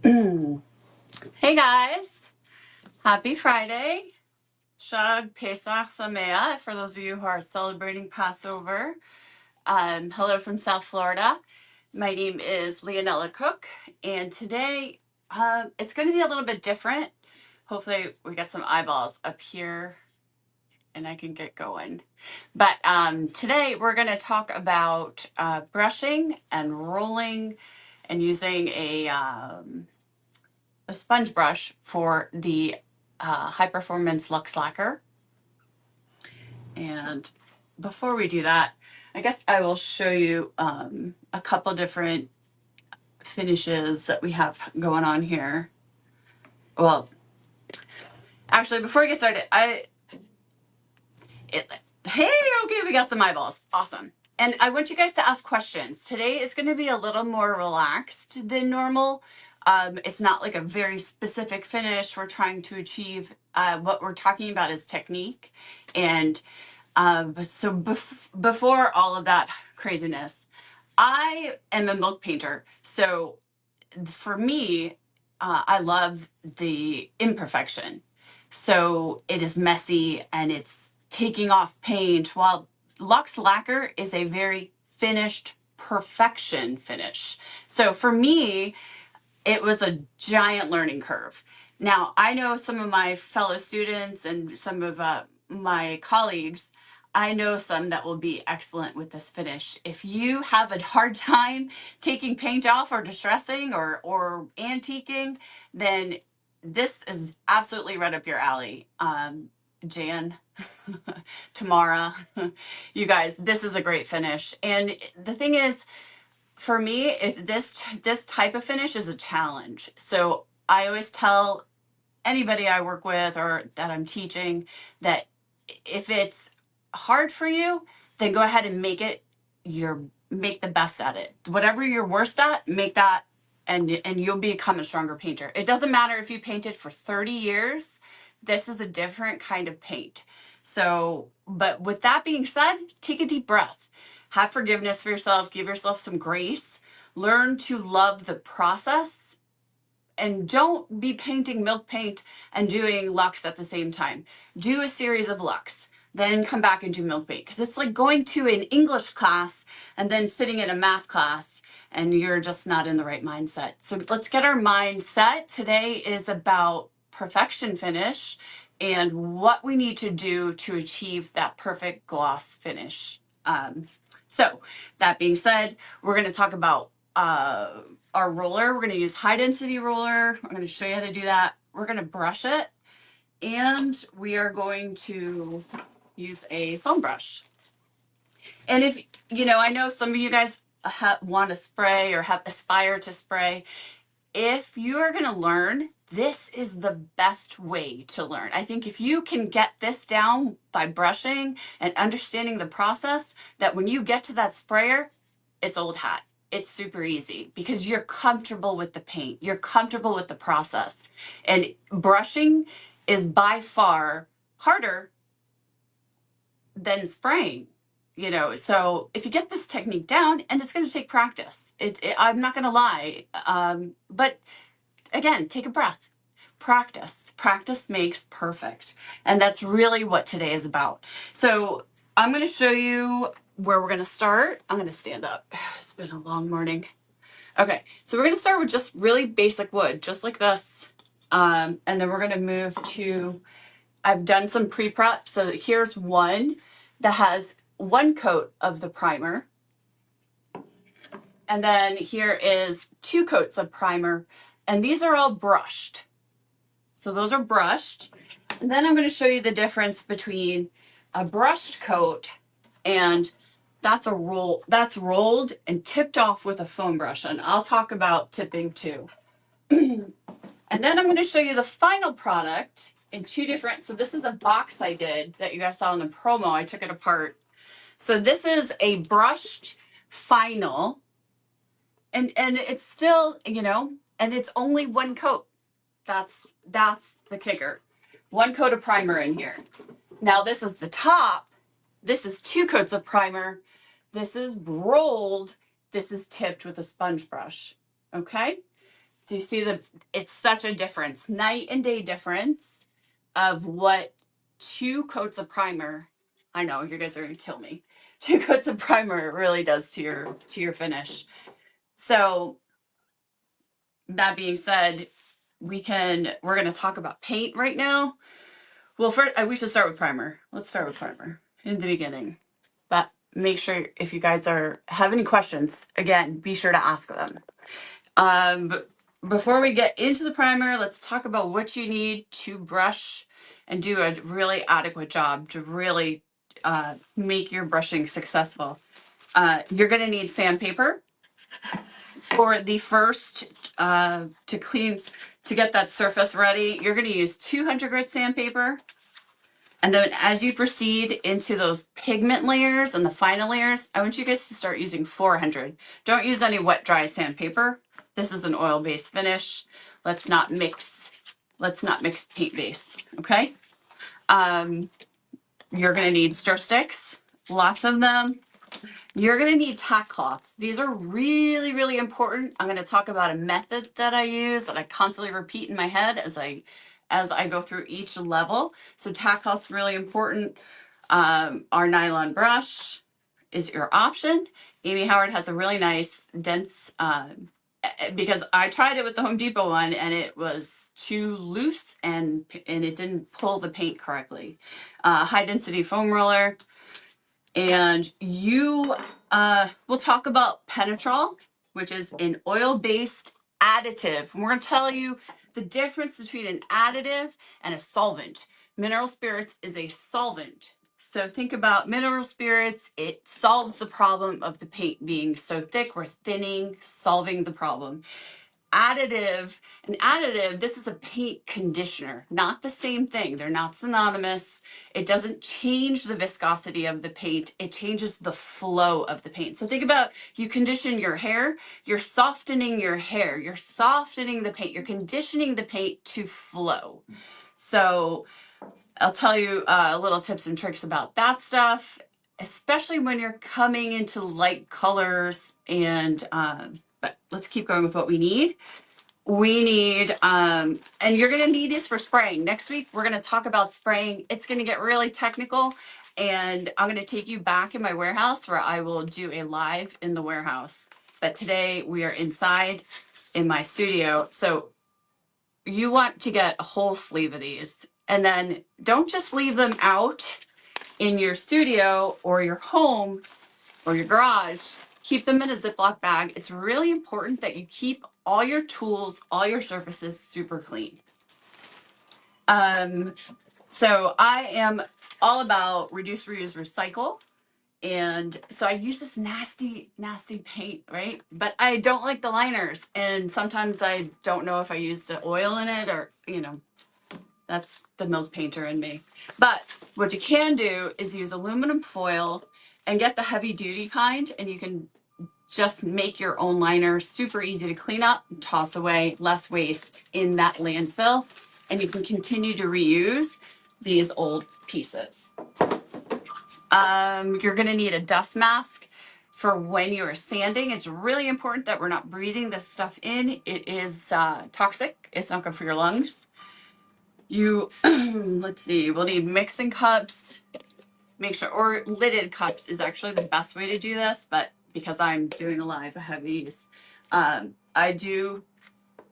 Hey guys, happy Friday. Shag Pesach Sameach for those of you who are celebrating Passover. Hello from South Florida. My name is Lyonella Cook, and today it's going to be a little bit different. Hopefully, we got some eyeballs up here and I can get going. But today we're going to talk about brushing and rolling and using a sponge brush for the high performance LuxeLacquer. And before we do that, I guess I will show you a couple different finishes that we have going on here. Well, actually, before we get started, hey, okay, we got some eyeballs. Awesome. And I want you guys to ask questions. Today is going to be a little more relaxed than normal. It's not like a very specific finish we're trying to achieve. What we're talking about is technique. And so before all of that craziness, I am a milk painter. So for me, I love the imperfection. So it is messy and it's taking off paint, while LuxeLacquer is a very finished perfection finish. So for me, it was a giant learning curve. Now, I know some of my fellow students and some of my colleagues, I know some that will be excellent with this finish. If you have a hard time taking paint off or distressing or antiquing, then this is absolutely right up your alley. Jan, Tamara, you guys, this is a great finish. And the thing is, for me, this type of finish is a challenge. So I always tell anybody I work with or that I'm teaching that if it's hard for you, then go ahead and make the best at it. Whatever you're worst at, make that, and you'll become a stronger painter. It doesn't matter if you painted for 30 years. This is a different kind of paint. So, but with that being said, take a deep breath. Have forgiveness for yourself, give yourself some grace, learn to love the process, and don't be painting milk paint and doing Lux at the same time. Do a series of Lux, then come back and do milk paint. Because it's like going to an English class and then sitting in a math class and you're just not in the right mindset. So let's get our mind set. Today is about perfection finish and what we need to do to achieve that perfect gloss finish. So that being said, we're going to talk about our roller. We're going to use high density roller. I'm going to show you how to do that. We're going to brush it, and we are going to use a foam brush. And if, I know some of you guys want to spray or aspire to spray. If you are going to learn, this is the best way to learn. I think if you can get this down by brushing and understanding the process, that when you get to that sprayer, it's old hat. It's super easy because you're comfortable with the paint. You're comfortable with the process. And brushing is by far harder than spraying, So if you get this technique down, and it's going to take practice, I'm not going to lie. But again, take a breath. Practice makes perfect. And that's really what today is about. So I'm going to show you where we're going to start. I'm going to stand up. It's been a long morning. Okay, so we're going to start with just really basic wood, just like this. And then we're going to move to, I've done some pre-prep. So here's one that has one coat of the primer. And then here is 2 coats of primer. And these are all brushed. So those are brushed. And then I'm going to show you the difference between a brushed coat and that's rolled and tipped off with a foam brush. And I'll talk about tipping too. And then I'm going to show you the final product in 2 different. So this is a box I did that you guys saw in the promo. I took it apart. So this is a brushed final. And it's still, and it's only 1 coat. That's the kicker. 1 coat of primer in here. Now this is the top. This is 2 coats of primer. This is rolled. This is tipped with a sponge brush. Okay? Do you see it's such a difference, night and day difference of what 2 coats of primer, I know you guys are going to kill me. 2 coats of primer really does to your finish. So that being said, we're going to talk about paint right now. Well, first, we should start with primer. Let's start with primer in the beginning. But make sure if you guys have any questions, again, be sure to ask them. But before we get into the primer, let's talk about what you need to brush and do a really adequate job to really make your brushing successful. You're going to need sandpaper for the first to get that surface ready. You're going to use 200 grit sandpaper. And then as you proceed into those pigment layers and the final layers, I want you guys to start using 400. Don't use any wet dry sandpaper. This is an oil-based finish. Let's not mix paint base, okay? You're gonna need stir sticks, lots of them. You're gonna need tack cloths. These are really, really important. I'm gonna talk about a method that I use that I constantly repeat in my head as I go through each level. So tack cloths really important. Our nylon brush is your option. Amy Howard has a really nice dense, because I tried it with the Home Depot one and it was too loose and it didn't pull the paint correctly. High density foam roller. And we'll talk about Penetrol, which is an oil-based additive. And we're going to tell you the difference between an additive and a solvent. Mineral spirits is a solvent. So think about mineral spirits. It solves the problem of the paint being so thick. We're thinning, solving the problem. An additive, this is a paint conditioner, not the same thing. They're not synonymous. It doesn't change the viscosity of the paint. It changes the flow of the paint. So think about you condition your hair, you're softening your hair, you're softening the paint, you're conditioning the paint to flow. So I'll tell you little tips and tricks about that stuff, especially when you're coming into light colors but let's keep going with what we need. We need, and you're going to need this for spraying. Next week, we're going to talk about spraying. It's going to get really technical, and I'm going to take you back in my warehouse where I will do a live in the warehouse. But today we are inside in my studio. So you want to get a whole sleeve of these, and then don't just leave them out in your studio or your home or your garage. Keep them in a Ziploc bag. It's really important that you keep all your tools, all your surfaces super clean. So I am all about reduce, reuse, recycle. And so I use this nasty, nasty paint, right? But I don't like the liners. And sometimes I don't know if I used an oil in it or, that's the milk painter in me. But what you can do is use aluminum foil and get the heavy duty kind, and you can just make your own liner. Super easy to clean up, toss away, less waste in that landfill, and you can continue to reuse these old pieces. You're going to need a dust mask for when you're sanding. It's really important that we're not breathing this stuff in. It is toxic. It's not good for your lungs. Let's see, we'll need mixing cups. Make sure, or lidded cups is actually the best way to do this, but because I'm doing a live, I have these. I do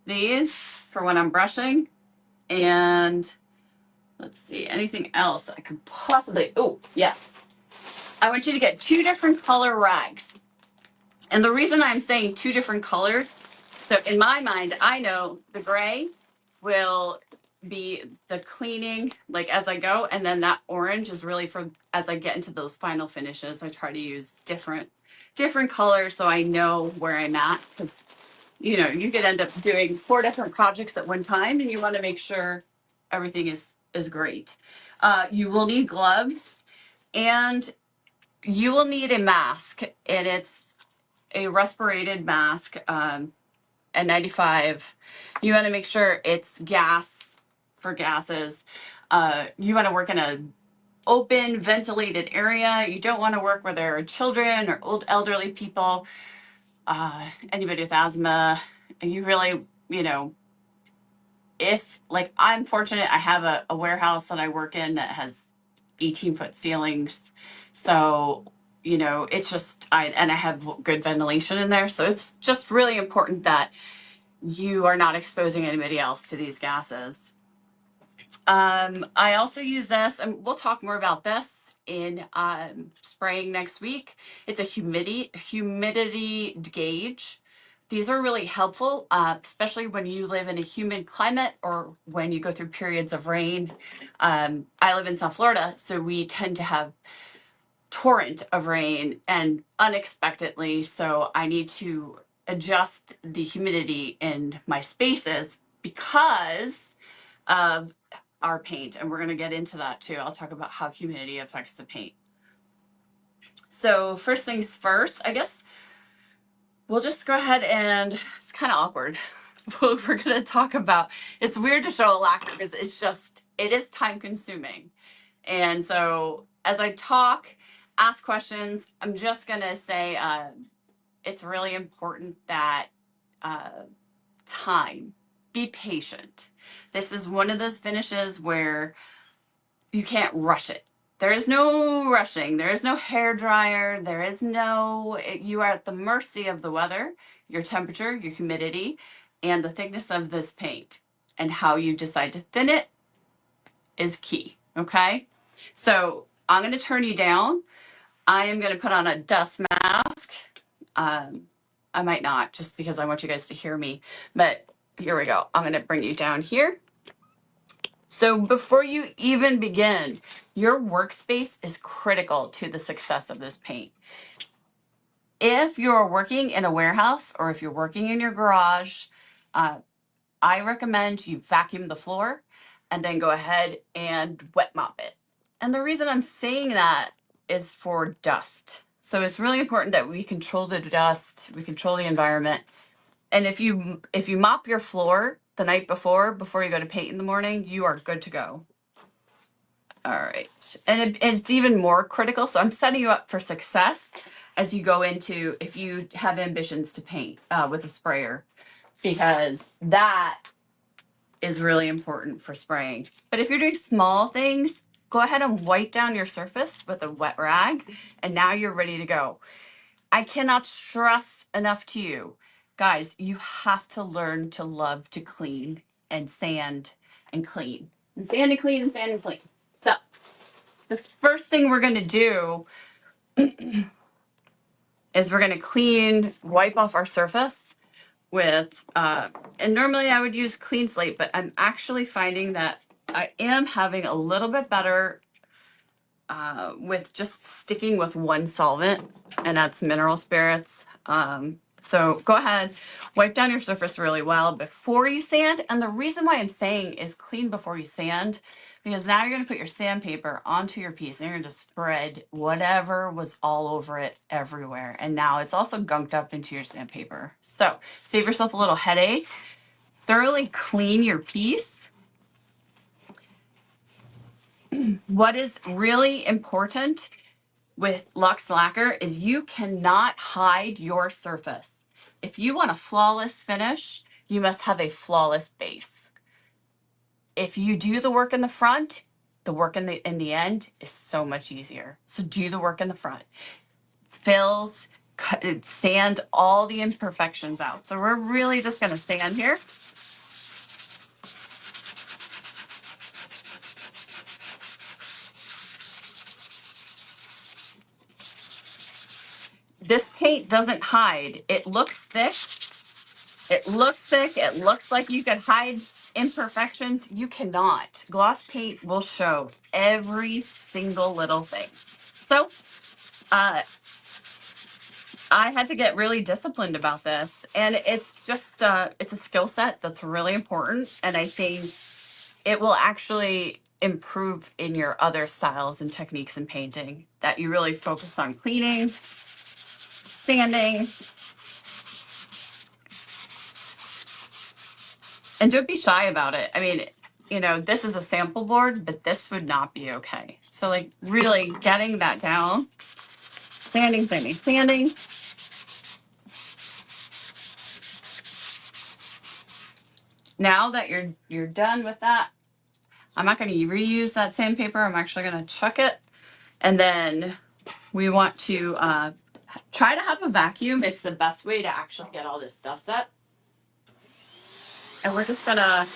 these for when I'm brushing. And let's see, anything else I could possibly, oh, yes. I want you to get 2 different color rags. And the reason I'm saying 2 different colors, so in my mind, I know the gray will be the cleaning, like as I go, and then that orange is really for as I get into those final finishes. I try to use different colors so I know where I'm at, because you could end up doing 4 different projects at one time, and you want to make sure everything is great. You will need gloves, and you will need a mask, and it's a respirated mask, N95. You want to make sure it's for gases. You want to work in a open, ventilated area. You don't want to work where there are children or old elderly people, anybody with asthma. You really you know, if like I'm fortunate, I have a warehouse that I work in that has 18-foot ceilings. So, you know, it's just, and I have good ventilation in there. So it's just really important that you are not exposing anybody else to these gases. I also use this, and we'll talk more about this in spraying next week. It's a humidity gauge. These are really helpful, especially when you live in a humid climate or when you go through periods of rain. I live in South Florida, so we tend to have torrent of rain and unexpectedly, so I need to adjust the humidity in my spaces because of our paint, and we're going to get into that too. I'll talk about how humidity affects the paint. So first things first, I guess we'll just go ahead and, it's kind of awkward. We're going to talk about, it's weird to show a lacquer because it's just, it is time consuming. And so as I talk, ask questions, I'm just going to say it's really important that time, be patient. This is one of those finishes where you can't rush it. There is no rushing. There is no hair dryer. There is no, you are at the mercy of the weather, your temperature, your humidity, and the thickness of this paint. And how you decide to thin it is key. Okay. So I'm going to turn you down. I am going to put on a dust mask. I might not just because I want you guys to hear me, but here we go. I'm going to bring you down here. So before you even begin, your workspace is critical to the success of this paint. If you're working in a warehouse or if you're working in your garage, I recommend you vacuum the floor and then go ahead and wet mop it. And the reason I'm saying that is for dust. So it's really important that we control the dust, we control the environment. And if you mop your floor the night before you go to paint in the morning, you are good to go. All right. And it's even more critical. So I'm setting you up for success as you go into, if you have ambitions to paint with a sprayer, because that is really important for spraying. But if you're doing small things, go ahead and wipe down your surface with a wet rag, and now you're ready to go. I cannot stress enough to you, guys, you have to learn to love to clean and sand and clean. And sand and clean and sand and clean. So the first thing we're going to do is we're going to wipe off our surface with, and normally I would use clean slate, but I'm actually finding that I am having a little bit better with just sticking with one solvent, and that's mineral spirits. So go ahead, wipe down your surface really well before you sand. And the reason why I'm saying is clean before you sand, because now you're going to put your sandpaper onto your piece and you're going to spread whatever was all over it everywhere. And now it's also gunked up into your sandpaper. So save yourself a little headache. Thoroughly clean your piece. What is really important with LuxeLacquer is you cannot hide your surface. If you want a flawless finish, you must have a flawless base. If you do the work in the front, the work in the end is so much easier. So do the work in the front. Fills, sand all the imperfections out. So we're really just going to sand here. This paint doesn't hide. It looks thick. It looks thick. It looks like you could hide imperfections. You cannot. Gloss paint will show every single little thing. So I had to get really disciplined about this. And it's just, it's a skill set that's really important. And I think it will actually improve in your other styles and techniques in painting, that you really focus on cleaning, sanding, and don't be shy about it. I mean, you know, this is a sample board, but this would not be okay. So like really getting that down, sanding, sanding, sanding. Now that you're done with that, I'm not going to reuse that sandpaper. I'm actually going to chuck it. And then we want to try to have a vacuum. It's the best way to actually get all this dust up. And we're just going to,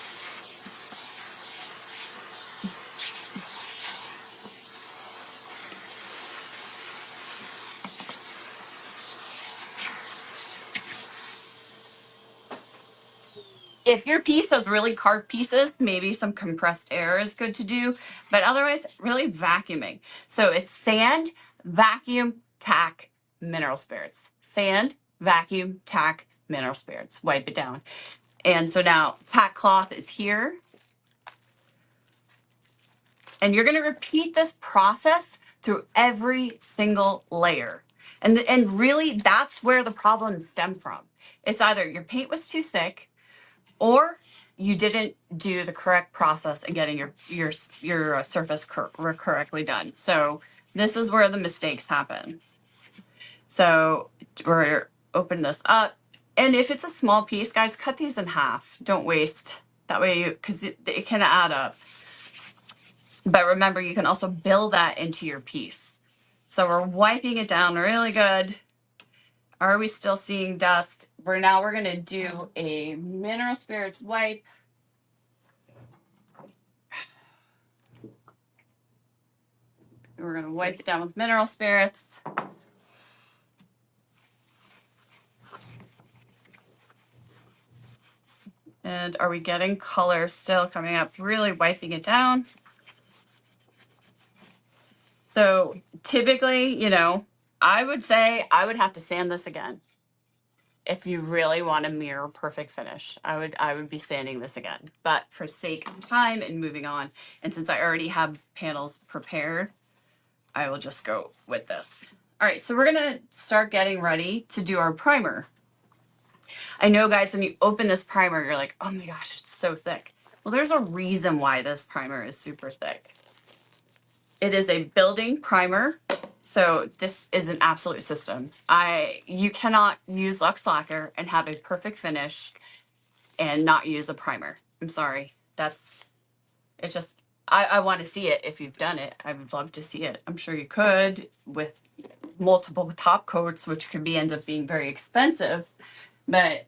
if your piece has really carved pieces, maybe some compressed air is good to do, but otherwise really vacuuming. So it's sand, vacuum, tack, mineral spirits. Sand, vacuum, tack, mineral spirits. Wipe it down. And so now tack cloth is here. And you're going to repeat this process through every single layer. And really, that's where the problems stem from. It's either your paint was too thick, or you didn't do the correct process in getting your surface correctly done. So this is where the mistakes happen. So we're open this up, and if it's a small piece, guys, cut these in half. Don't waste. That way, because it can add up. But remember, you can also build that into your piece. So we're wiping it down really good. Are we still seeing dust? We're going to do a mineral spirits wipe. We're going to wipe it down with mineral spirits. And are we getting color still coming up? Really wiping it down. So typically, I would say I would have to sand this again. If you really want a mirror perfect finish, I would be sanding this again. But for sake of time and moving on, and since I already have panels prepared, I will just go with this. All right, so we're gonna start getting ready to do our primer. I know, guys, when you open this primer, you're like, oh my gosh, it's so thick. Well, there's a reason why this primer is super thick. It is a building primer. So this is an absolute system. You cannot use LuxeLacquer and have a perfect finish and not use a primer. I'm sorry. I want to see it if you've done it. I would love to see it. I'm sure you could with multiple top coats, which could end up being very expensive, but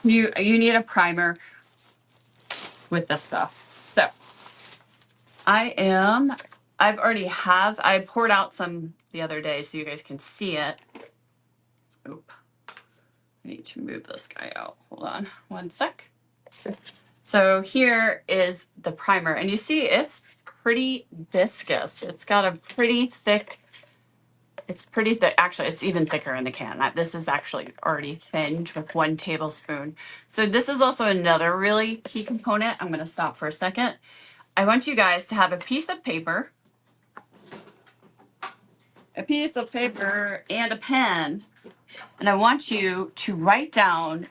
you need a primer with this stuff. So I poured out some the other day so you guys can see it. Oop. I need to move this guy out. Hold on one sec. So here is the primer, and you see it's pretty viscous. It's got a pretty thick, Actually, it's even thicker in the can. This is actually already thinned with 1 tablespoon. So this is also another really key component. I'm going to stop for a second. I want you guys to have a piece of paper and a pen, and I want you to write down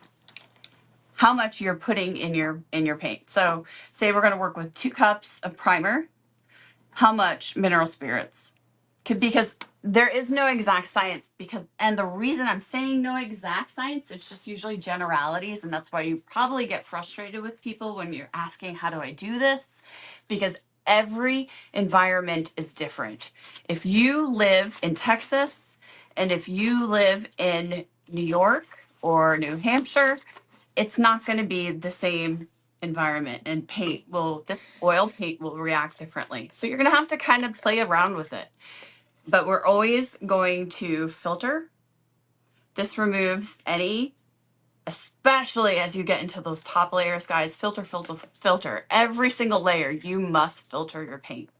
how much you're putting in your paint. So say we're going to work with 2 cups of primer. How much mineral spirits? Because there is no exact science, and the reason I'm saying no exact science, it's just usually generalities, and that's why you probably get frustrated with people when you're asking, how do I do this? Because every environment is different. If you live in Texas and if you live in New York or New Hampshire, it's not going to be the same environment, and this oil paint will react differently. So you're going to have to kind of play around with it. But we're always going to filter. This removes any, especially as you get into those top layers, guys, filter, filter, filter. Every single layer, you must filter your paint,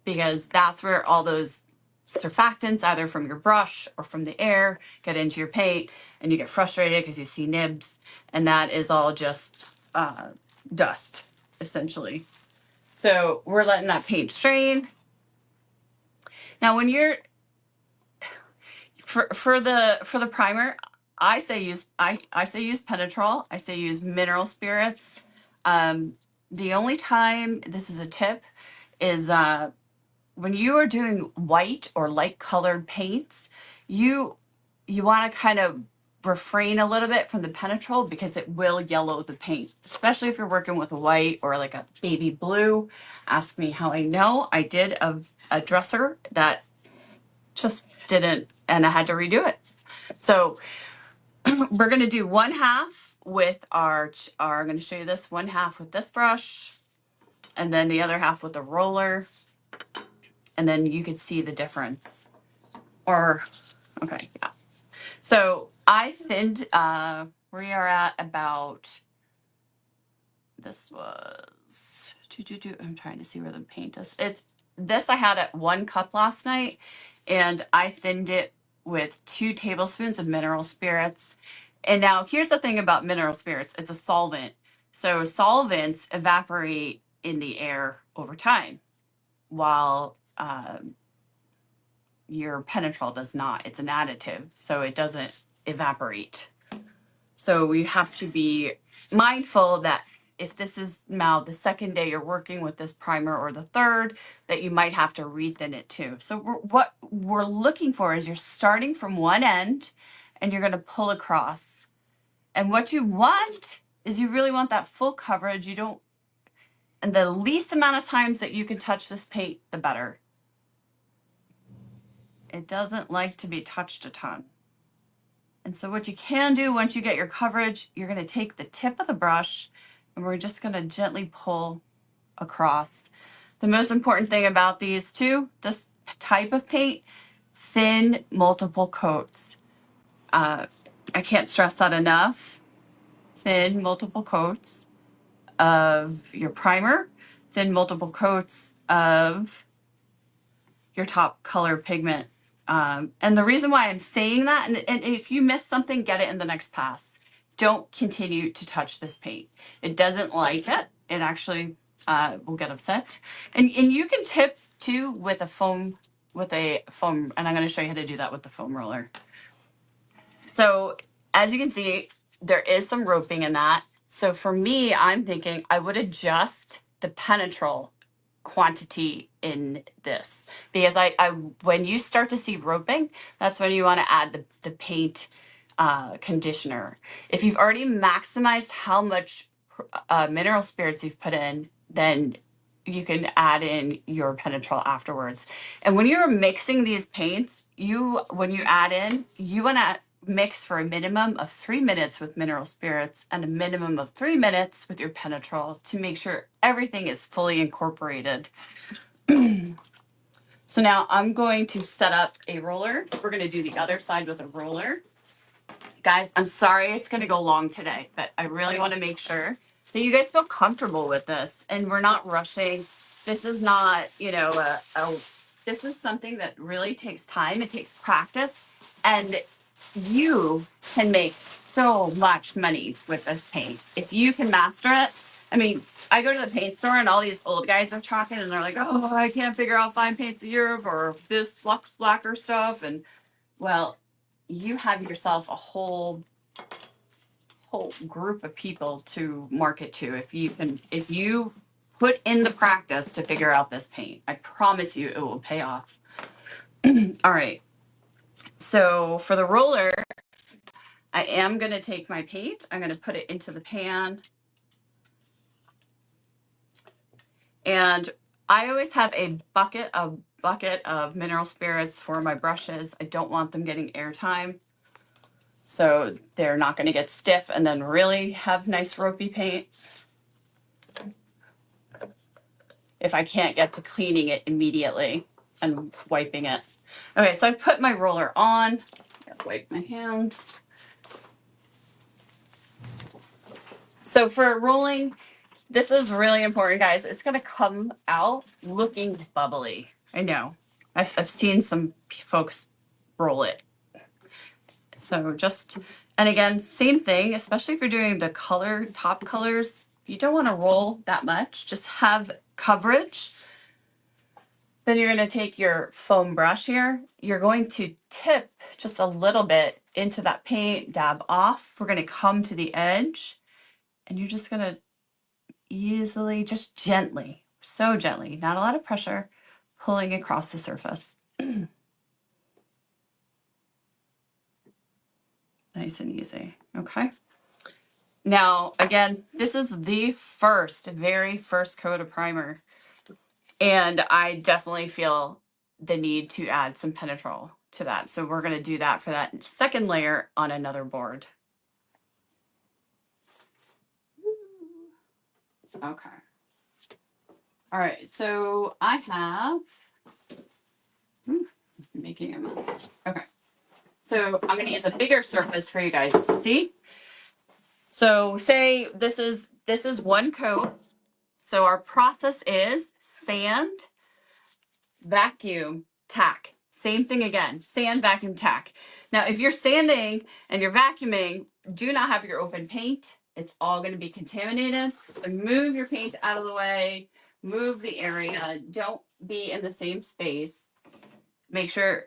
because that's where all those surfactants, either from your brush or from the air, get into your paint, and you get frustrated because you see nibs, and that is all just dust, essentially. So we're letting that paint strain. Now, when you're for the primer, I say use Penetrol. I say use mineral spirits. The only time, this is a tip, is when you are doing white or light colored paints, you want to kind of refrain a little bit from the penetrol because it will yellow the paint, especially if you're working with a white or like a baby blue. Ask me how I know. I did a dresser that just didn't, and I had to redo it. So we're going to do one half with I'm going to show you this one half with this brush and then the other half with the roller. And then you could see the difference. Or, okay, yeah. So I thinned, we are at about, this was, I'm trying to see where the paint is. This I had at 1 cup last night, and I thinned it with 2 tablespoons of mineral spirits. And now here's the thing about mineral spirits, it's a solvent. So solvents evaporate in the air over time, while your penetrol does not. It's an additive, so it doesn't evaporate. So we have to be mindful that if this is now the second day you're working with this primer or the third, that you might have to rethin it too. So what we're looking for is you're starting from one end and you're going to pull across. And what you want is you really want that full coverage. You don't, and the least amount of times that you can touch this paint, the better. It doesn't like to be touched a ton. And so what you can do once you get your coverage, you're going to take the tip of the brush and we're just going to gently pull across. The most important thing about these two, this type of paint, thin multiple coats. I can't stress that enough. Thin multiple coats of your primer, thin multiple coats of your top color pigment. And the reason why I'm saying that, and if you miss something, get it in the next pass. Don't continue to touch this paint. It doesn't like it. It actually will get upset. And you can tip too with a foam, and I'm going to show you how to do that with the foam roller. So as you can see, there is some roping in that. So for me, I'm thinking I would adjust the penetrol quantity in this, because I when you start to see roping, that's when you want to add the paint conditioner. If you've already maximized how much mineral spirits you've put in, then you can add in your penetrol afterwards. And when you're mixing these paints, when you add in, you want to mix for a minimum of 3 minutes with mineral spirits and a minimum of 3 minutes with your penetrol to make sure everything is fully incorporated. So now I'm going to set up a roller. We're going to do the other side with a roller. Guys, I'm sorry it's going to go long today, but I really want to make sure that you guys feel comfortable with this and we're not rushing. This is not, this is something that really takes time. It takes practice, and you can make so much money with this paint if you can master it. I mean, I go to the paint store and all these old guys are talking and they're like, oh, I can't figure out fine paints of Europe or this LuxeLacquer stuff. And well, you have yourself a whole group of people to market to if you put in the practice to figure out this paint. I promise you it will pay off. All right. So for the roller, I am going to take my paint. I'm going to put it into the pan. And I always have a bucket of mineral spirits for my brushes. I don't want them getting airtime, so they're not going to get stiff and then really have nice ropey paint if I can't get to cleaning it immediately and wiping it. Okay, so I put my roller on. Let's wipe my hands. So for rolling, this is really important, guys. It's going to come out looking bubbly. I know. I've seen some folks roll it. So and again, same thing, especially if you're doing the top colors, you don't want to roll that much. Just have coverage. Then you're going to take your foam brush here. You're going to tip just a little bit into that paint, dab off. We're going to come to the edge, and you're just going to easily, just gently, so gently, not a lot of pressure, pulling across the surface. Nice and easy. Okay. Now, again, this is the very first coat of primer. And I definitely feel the need to add some Penetrol to that. So we're going to do that for that second layer on another board. Okay. All right. So I have, making a mess. Okay. So I'm going to use a bigger surface for you guys to see. So say this is one coat. So our process is sand, vacuum, tack. Same thing again, sand, vacuum, tack. Now, if you're sanding and you're vacuuming, do not have your open paint. It's all going to be contaminated. So move your paint out of the way, move the area. Don't be in the same space. Make sure,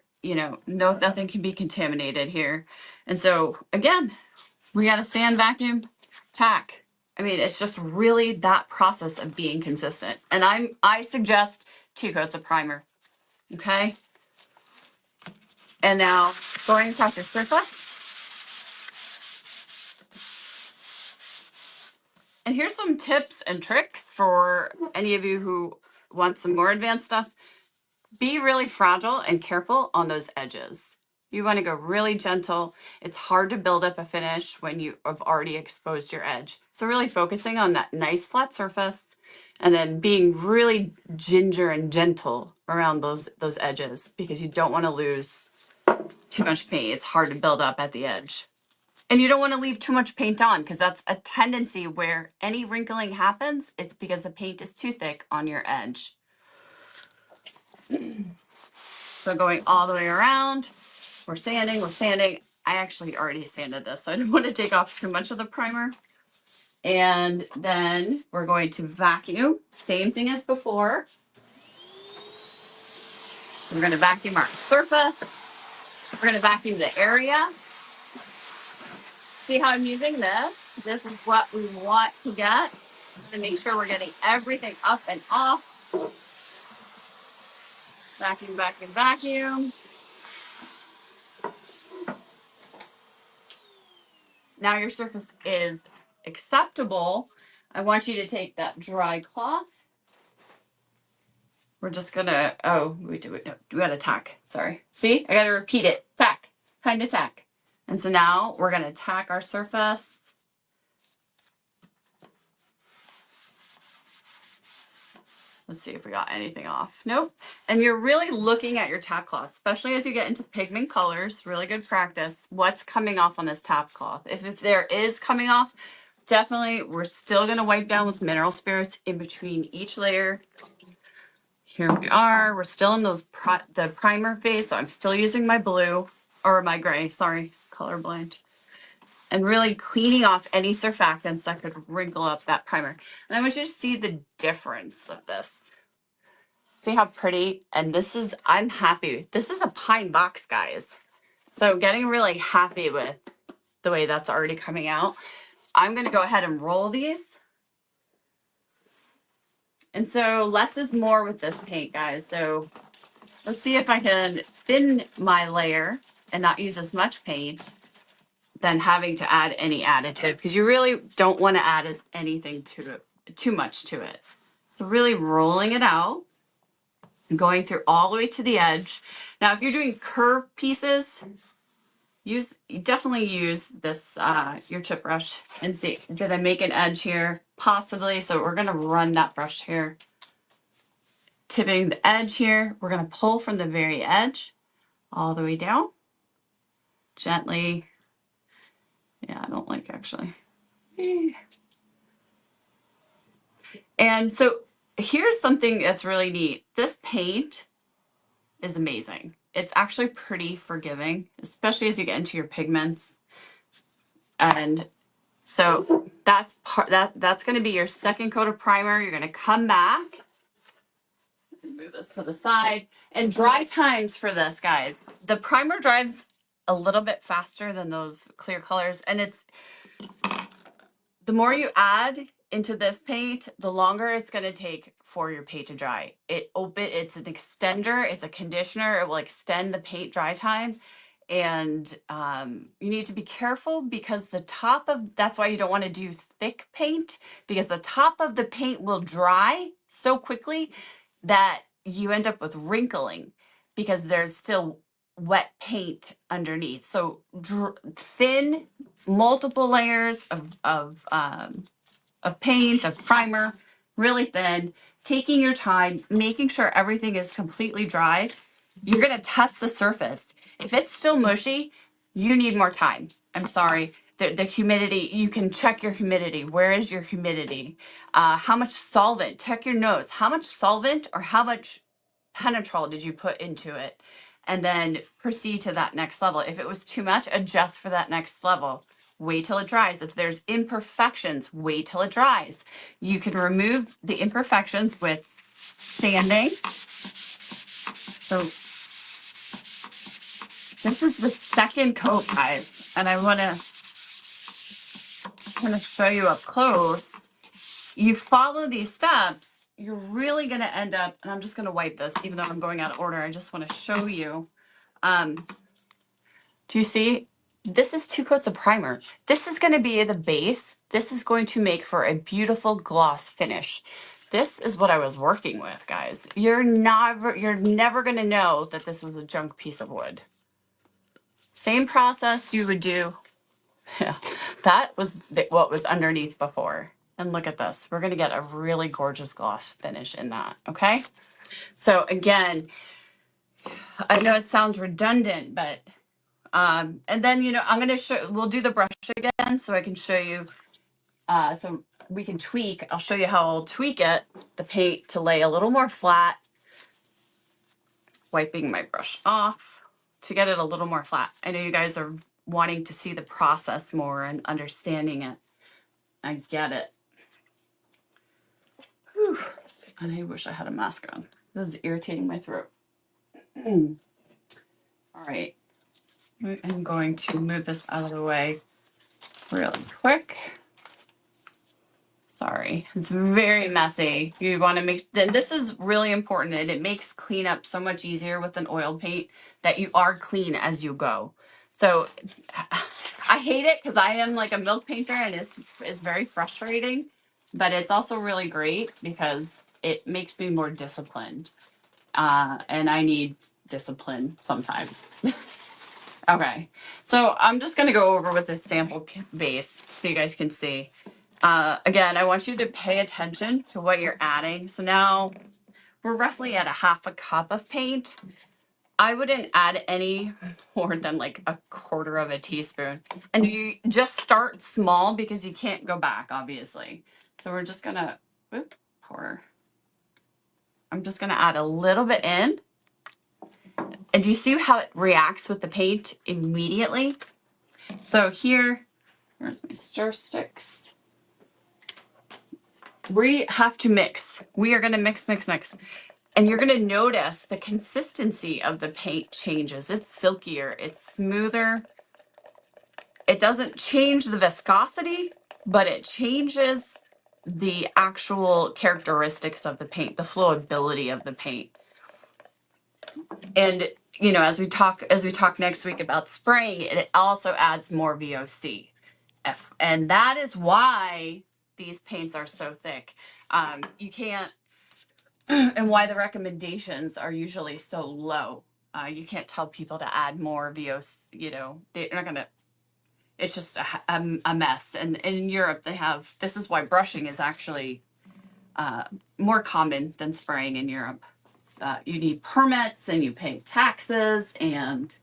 nothing can be contaminated here. And so again, we got to sand, vacuum, tack. I mean, it's just really that process of being consistent. And I suggest 2 coats of primer. Okay. And now going across your surface. And here's some tips and tricks for any of you who want some more advanced stuff. Be really fragile and careful on those edges. You want to go really gentle. It's hard to build up a finish when you have already exposed your edge. So really focusing on that nice flat surface and then being really ginger and gentle around those edges because you don't want to lose too much paint. It's hard to build up at the edge. And you don't want to leave too much paint on because that's a tendency where any wrinkling happens. It's because the paint is too thick on your edge. So going all the way around, we're sanding. I actually already sanded this, so I didn't want to take off too much of the primer. And then we're going to vacuum. Same thing as before. We're going to vacuum our surface. We're going to vacuum the area. See how I'm using this? This is what we want to get. To make sure we're getting everything up and off. Vacuum, vacuum, vacuum. Now your surface is acceptable. I want you to take that dry cloth. We're just gonna, we gotta tack, sorry. See, I gotta repeat it, tack, kind of tack. And so now we're gonna tack our surface. Let's see if we got anything off. Nope. And you're really looking at your tack cloth, especially as you get into pigment colors, really good practice. What's coming off on this tack cloth? If there is coming off, definitely we're still gonna wipe down with mineral spirits in between each layer. Here we are. We're still in the primer phase, so I'm still using my blue or my gray, sorry, colorblind. And really cleaning off any surfactants that could wrinkle up that primer. And I want you to see the difference of this. See how pretty? And I'm happy. This is a pine box, guys. So getting really happy with the way that's already coming out. I'm going to go ahead and roll these. And so less is more with this paint, guys. So let's see if I can thin my layer and not use as much paint than having to add any additive because you really don't want to add anything to it, too much to it. So really rolling it out and going through all the way to the edge. Now, if you're doing curved pieces, you definitely use this, your tip brush and see, did I make an edge here? Possibly. So we're going to run that brush here. Tipping the edge here. We're going to pull from the very edge all the way down. Gently. Yeah, I don't like actually. And so here's something that's really neat. This paint is amazing. It's actually pretty forgiving, especially as you get into your pigments. And so that's that's going to be your second coat of primer. You're going to come back, move this to the side, and dry times for this, guys. The primer dries a little bit faster than those clear colors, and it's the more you add into this paint, the longer it's going to take for your paint to dry. It's an extender, it's a conditioner, it will extend the paint dry time. And you need to be careful because the top of, that's why you don't want to do thick paint, because the top of the paint will dry so quickly that you end up with wrinkling because there's still wet paint underneath. So thin, multiple layers of paint, of primer, really thin, taking your time, making sure everything is completely dry. You're going to test the surface. If it's still mushy, you need more time. I'm sorry. The humidity, you can check your humidity. Where is your humidity? How much solvent? Check your notes. How much solvent or how much penetrol did you put into it? And then proceed to that next level. If it was too much, adjust for that next level. Wait till it dries. If there's imperfections, wait till it dries. You can remove the imperfections with sanding. So this is the second coat, guys, and I want to show you up close. You follow these steps, you're really going to end up, and I'm just going to wipe this, even though I'm going out of order. I just want to show you. Do you see? This is 2 coats of primer. This is going to be the base. This is going to make for a beautiful gloss finish. This is what I was working with, guys. You're never going to know that this was a junk piece of wood. Same process you would do. Yeah, that was what was underneath before. And look at this. We're going to get a really gorgeous gloss finish in that, okay? So again, I know it sounds redundant, but and then, I'm going to we'll do the brush again so I can show you, so we can tweak. I'll show you how I'll tweak it, the paint to lay a little more flat, wiping my brush off to get it a little more flat. I know you guys are wanting to see the process more and understanding it. I get it. Whew. And I wish I had a mask on. This is irritating my throat. All right. I'm going to move this out of the way really quick. Sorry, it's very messy. You want to make, then this is really important, and it makes cleanup so much easier with an oil paint that you are clean as you go. So I hate it because I am like a milk painter and it's very frustrating, but it's also really great because it makes me more disciplined. And I need discipline sometimes. Okay, so I'm just gonna go over with this sample base so you guys can see. Again, I want you to pay attention to what you're adding. So now we're roughly at a 1/2 cup of paint. I wouldn't add any more than like 1/4 teaspoon. And you just start small because you can't go back, obviously. So we're just gonna pour. I'm just gonna add a little bit in. And do you see how it reacts with the paint immediately? So here, where's my stir sticks? We have to mix. We are going to mix, mix, mix. And you're going to notice the consistency of the paint changes. It's silkier, it's smoother. It doesn't change the viscosity, but it changes the actual characteristics of the paint, the flowability of the paint. And as we talk next week about spraying, it also adds more VOC. And that is why these paints are so thick. You can't, and why the recommendations are usually so low. You can't tell people to add more VOC, they're not gonna, it's just a mess. And in Europe, this is why brushing is actually more common than spraying in Europe. You need permits and you pay taxes, and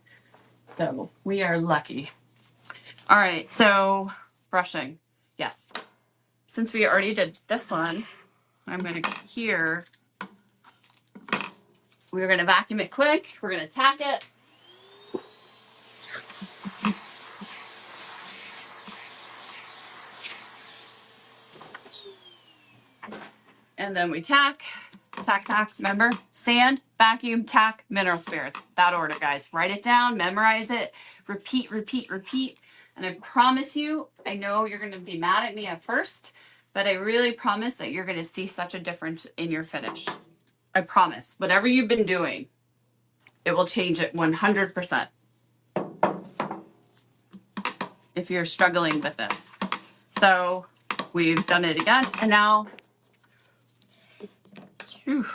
so we are lucky. All right, so brushing, yes. Since we already did this one, I'm gonna here, we're gonna vacuum it quick, we're gonna tack it. And then we tack, remember? Sand, vacuum, tack, mineral spirits. That order, guys. Write it down, memorize it, repeat, repeat, repeat. And I promise you, I know you're gonna be mad at me at first, but I really promise that you're gonna see such a difference in your finish. I promise. Whatever you've been doing, it will change it 100%. if you're struggling with this. So we've done it again, and now, whew.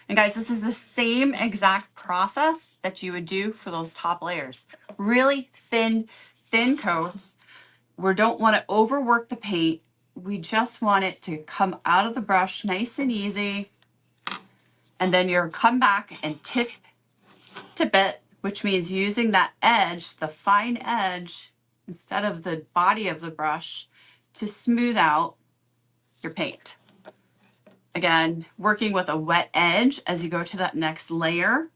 And guys, this is the same exact process that you would do for those top layers. Really thin coats. We don't want to overwork the paint. We just want it to come out of the brush nice and easy. And then you're come back and tip it, which means using that edge, the fine edge, instead of the body of the brush to smooth out your paint. Again, working with a wet edge as you go to that next layer.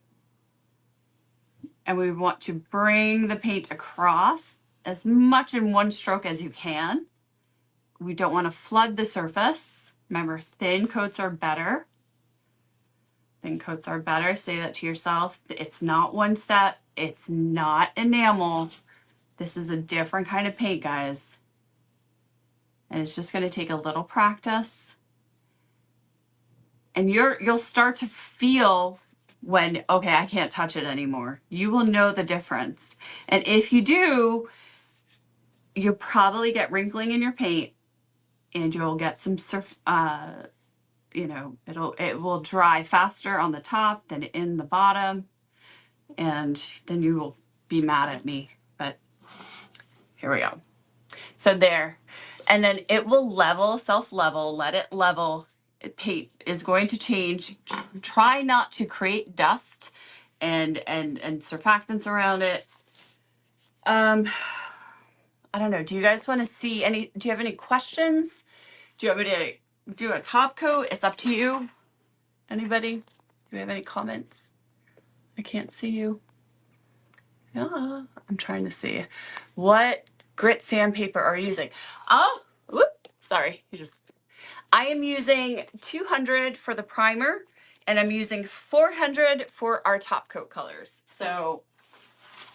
And we want to bring the paint across as much in one stroke as you can. We don't want to flood the surface. Remember, thin coats are better. Thin coats are better. Say that to yourself. It's not one step. It's not enamel. This is a different kind of paint, guys. And it's just going to take a little practice. And you'll start to feel when, okay, I can't touch it anymore. You will know the difference. And if you do, you'll probably get wrinkling in your paint, and you'll get some you know, it will dry faster on the top than in the bottom, and then you will be mad at me. But here we go. So there, and then it will level, self-level, let it level. Paint is going to change. Try not to create dust and surfactants around it. I don't know. Do you guys want to see any? Do you have any questions? Do you want me to do a top coat? It's up to you. Anybody? Do we have any comments? I can't see you. Yeah, I'm trying to see. What grit sandpaper are you using? Oh, whoop, sorry. I am using 200 for the primer, and I'm using 400 for our top coat colors. So,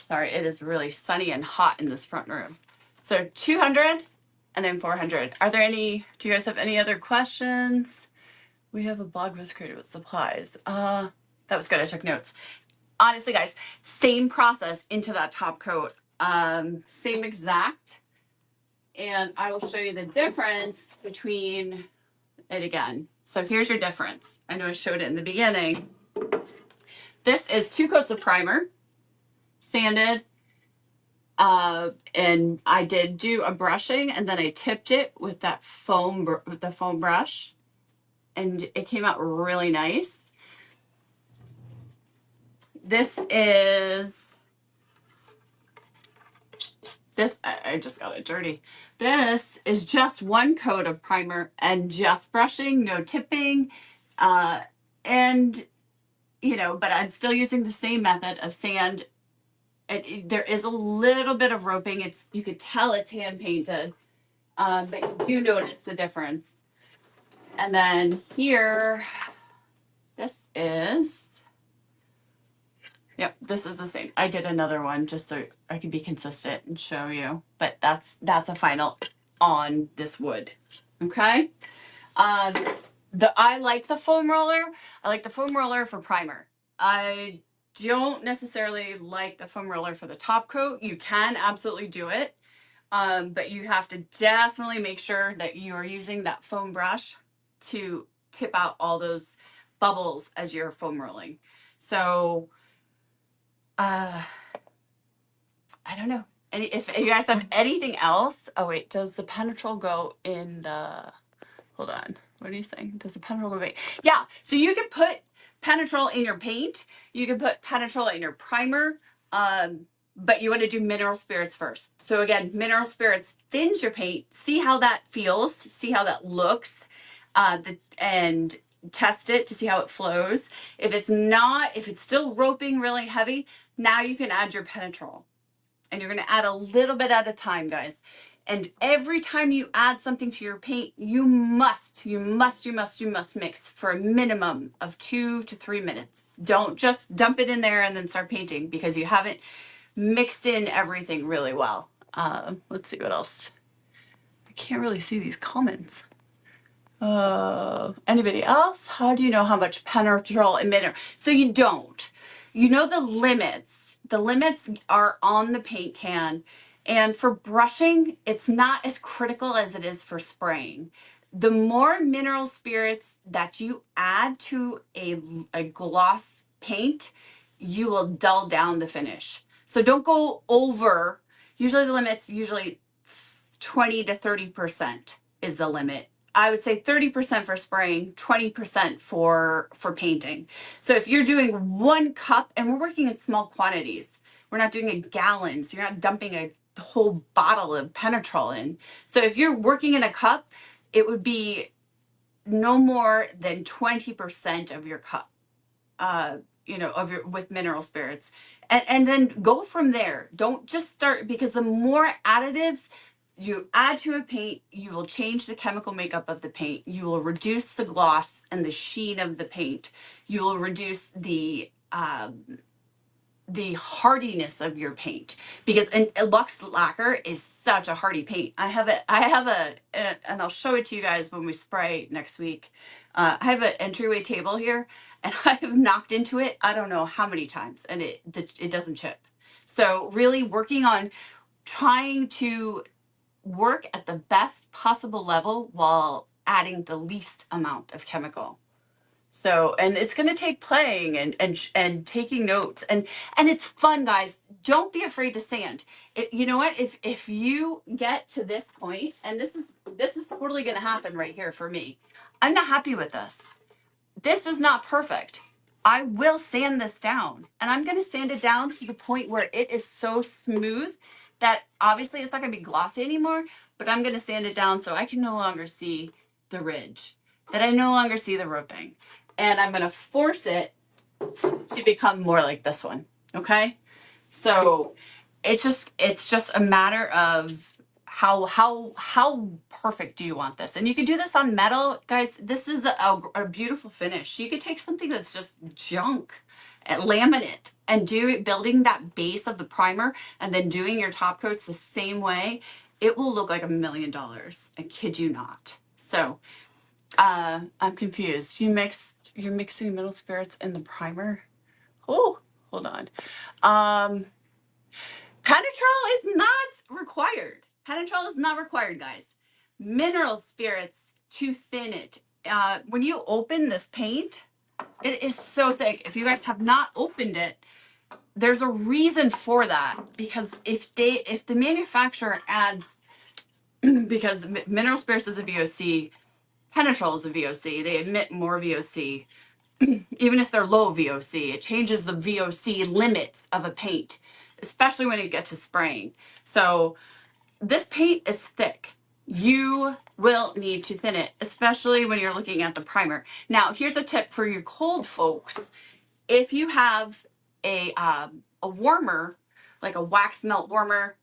sorry, it is really sunny and hot in this front room. So 200 and then 400. Do you guys have any other questions? We have a blog post created with supplies. That was good. I took notes. Honestly, guys, same process into that top coat. Same exact. And I will show you the difference between it again. So here's your difference. I know I showed it in the beginning. This is 2 coats of primer, sanded. And I did do a brushing, and then I tipped it with that foam brush, and it came out really nice. I just got it dirty. This is just 1 coat of primer and just brushing, no tipping. And, you know, but I'm still using the same method of sand. There is a little bit of roping. You could tell it's hand painted, but you do notice the difference. And then here, this is the same. I did another one just so I could be consistent and show you, but that's a final on this wood. Okay. I like the foam roller. I like the foam roller for primer. I don't necessarily like the foam roller for the top coat. You can absolutely do it. But you have to definitely make sure that you are using that foam brush to tip out all those bubbles as you're foam rolling. So, I don't know. If you guys have anything else, oh wait, does the penetrol go in the, hold on, what are you saying? Does the penetrol go away? Yeah, so you can put penetrol in your paint. You can put penetrol in your primer, but you want to do mineral spirits first. So again, mineral spirits thins your paint. See how that feels. See how that looks, and test it to see how it flows. If it's still roping really heavy, now you can add your penetrol. And you're going to add a little bit at a time, guys. And every time you add something to your paint, you must mix for a minimum of 2 to 3 minutes. Don't just dump it in there and then start painting, because you haven't mixed in everything really well. Let's see what else. I can't really see these comments. Anybody else? How do you know how much penetrol and mineral? So you don't. You know the limits. The limits are on the paint can, And for brushing, it's not as critical as it is for spraying. The more mineral spirits that you add to a gloss paint, you will dull down the finish. So don't go over. Usually the limit's usually 20 to 30% is the limit. I would say 30% for spraying, 20% for painting. So if you're doing 1 cup, and we're working in small quantities, we're not doing a gallon, so you're not dumping a whole bottle of Penetrol in. So if you're working in a cup, it would be no more than 20% of your cup, of your with mineral spirits, and then go from there. Don't just start, because the more additives you add to a paint, you will change the chemical makeup of the paint. You will reduce the gloss and the sheen of the paint. You will reduce the hardiness of your paint, because and LuxeLacquer is such a hardy paint. I have and I'll show it to you guys when we spray next week. I have an entryway table here, and I have knocked into it I don't know how many times, and it doesn't chip. So really working on trying to work at the best possible level while adding the least amount of chemical. So, and it's going to take playing and taking notes, and it's fun, guys. Don't be afraid to sand. You know what? If you get to this point, and this is totally going to happen right here for me. I'm not happy with this. This is not perfect. I will sand this down, and I'm going to sand it down to the point where it is so smooth that obviously it's not going to be glossy anymore, but I'm going to sand it down so I can no longer see the ridge, that I no longer see the roping. And I'm going to force it to become more like this one. Okay. So it's just a matter of how perfect do you want this. And you can do this on metal, guys. This is a beautiful finish. You could take something that's just junk and laminate and building that base of the primer, and then doing your top coats the same way. It will look like $1 million. I kid you not. So I'm confused. You're mixing mineral spirits in the primer. Oh, hold on. Penetrol is not required. Penetrol is not required, guys. Mineral spirits to thin it. When you open this paint, it is so thick. If you guys have not opened it, there's a reason for that. Because if the manufacturer adds, because mineral spirits is a VOC, Penetrol is a VOC. They emit more VOC. Even if they're low VOC, it changes the VOC limits of a paint, especially when you get to spraying. So this paint is thick. You will need to thin it, especially when you're looking at the primer. Now, here's a tip for you cold folks. If you have a warmer, like a wax melt warmer,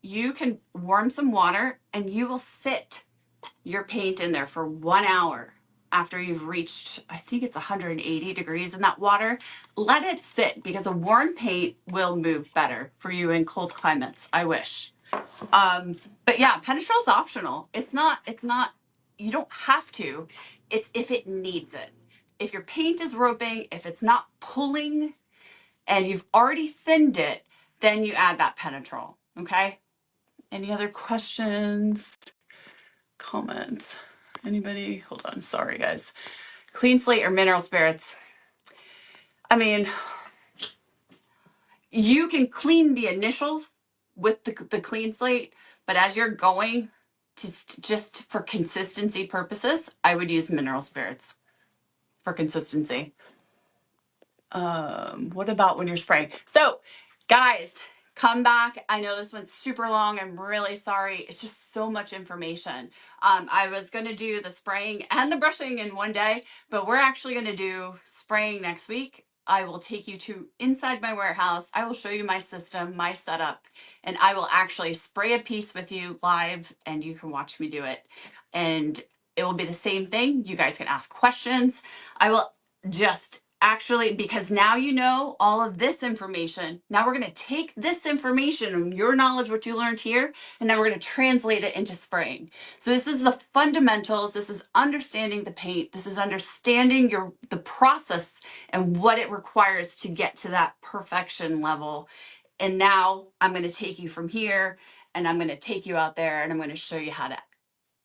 you can warm some water, and you will sit your paint in there for 1 hour after you've reached, I think it's 180 degrees in that water. Let it sit, because a warm paint will move better for you in cold climates. I wish. But yeah, Penetrol is optional. It's not, you don't have to. It's if it needs it. If your paint is roping, if it's not pulling, and you've already thinned it, then you add that Penetrol. Okay. Any other questions? Comments? Anybody? Hold on. Sorry, guys. Clean slate or mineral spirits? I mean, you can clean the initial with the clean slate, but as you're going to just for consistency purposes, I would use mineral spirits for consistency. What about when you're spraying? So, guys, come back. I know this went super long. I'm really sorry. It's just so much information. I was going to do the spraying and the brushing in one day, but we're actually going to do spraying next week. I will take you to inside my warehouse. I will show you my system, my setup, and I will actually spray a piece with you live, and you can watch me do it. And it will be the same thing. You guys can ask questions. I will just actually, because now you know all of this information, now we're going to take this information and your knowledge, what you learned here, and now we're going to translate it into spraying. So this is the fundamentals. This is understanding the paint. This is understanding the process and what it requires to get to that perfection level. And now I'm going to take you from here and I'm going to take you out there and I'm going to show you how to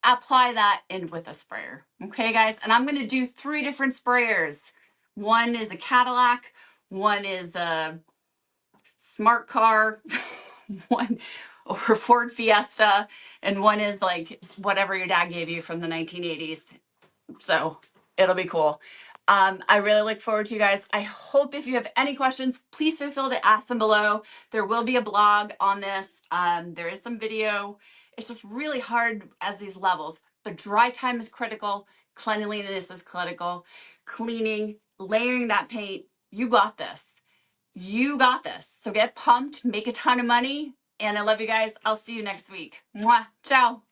apply that in with a sprayer. Okay, guys? And I'm going to do 3 different sprayers. One is a Cadillac, one is a smart car, one or Ford Fiesta, and one is like whatever your dad gave you from the 1980s. So it'll be cool. I really look forward to you guys. I hope if you have any questions, please feel free to ask them below. There will be a blog on this. There is some video. It's just really hard as these levels. The dry time is critical. Cleanliness is critical. Cleaning, layering that paint. You got this. You got this. So get pumped, make a ton of money. And I love you guys. I'll see you next week. Mwah. Ciao.